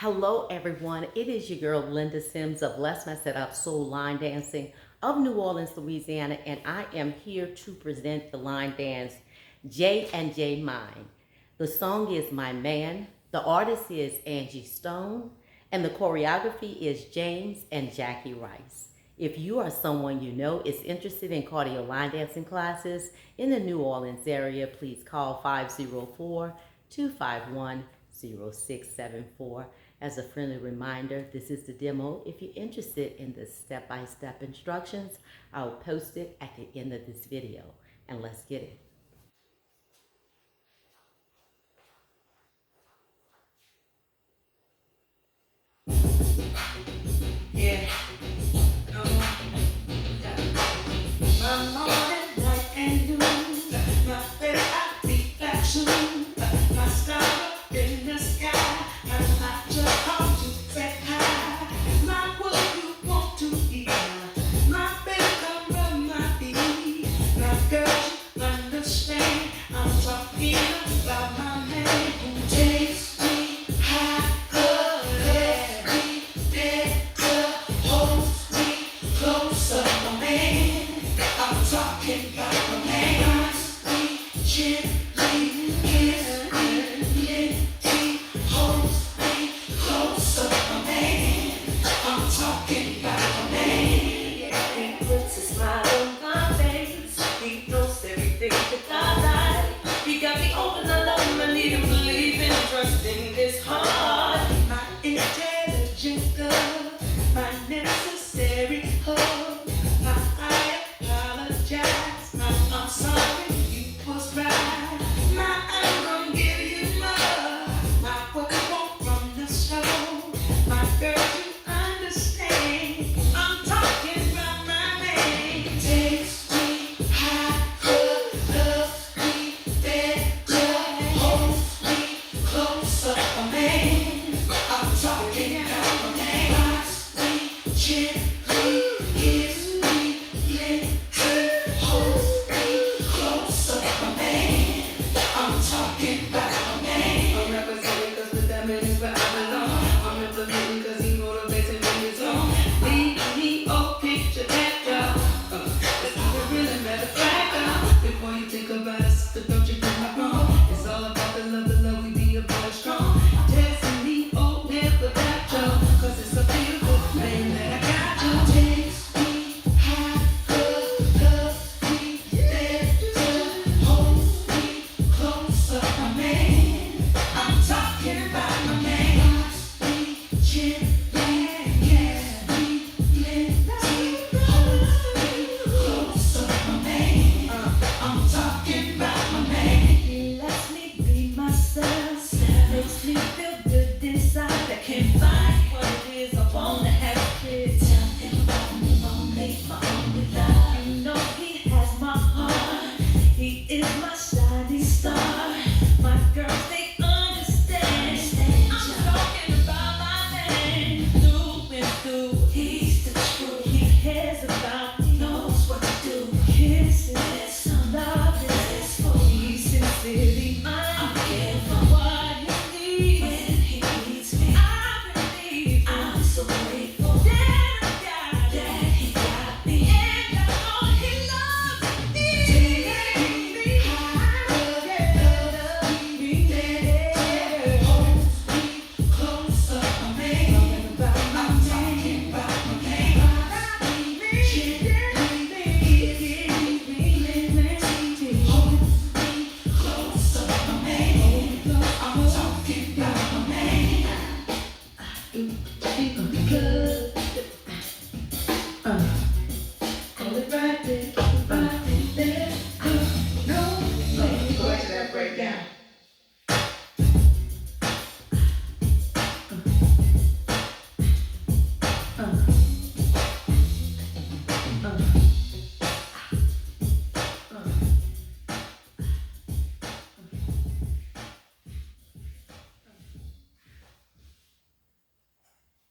Hello everyone, it is your girl Linda Sims of Let's Mess It Up Soul Line Dancing of New Orleans, Louisiana, and I am here to present the line dance J and J Mine. The song is My Man, the artist is Angie Stone, and the choreography is James and Jackie Rice. If you are someone you know is interested in cardio line dancing classes in the New Orleans area, please call 504-251-0674. As a friendly reminder, this is the demo. If you're interested in the step-by-step instructions, I'll post it at the end of this video. And let's get it. Yeah. My morning, night, and noon. My favorite reflection. My star up in the sky. I like to come to say hi. My what you want to eat. My baby come rub my feet. My girl, you understand. I'm talking about my man who takes me high.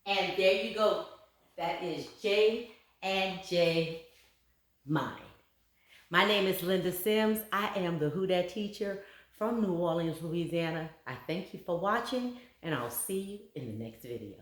And there you go. That is J and J Mine. My name is Linda Sims. I am the Who Dat teacher from New Orleans, Louisiana. I thank you for watching, and I'll see you in the next video.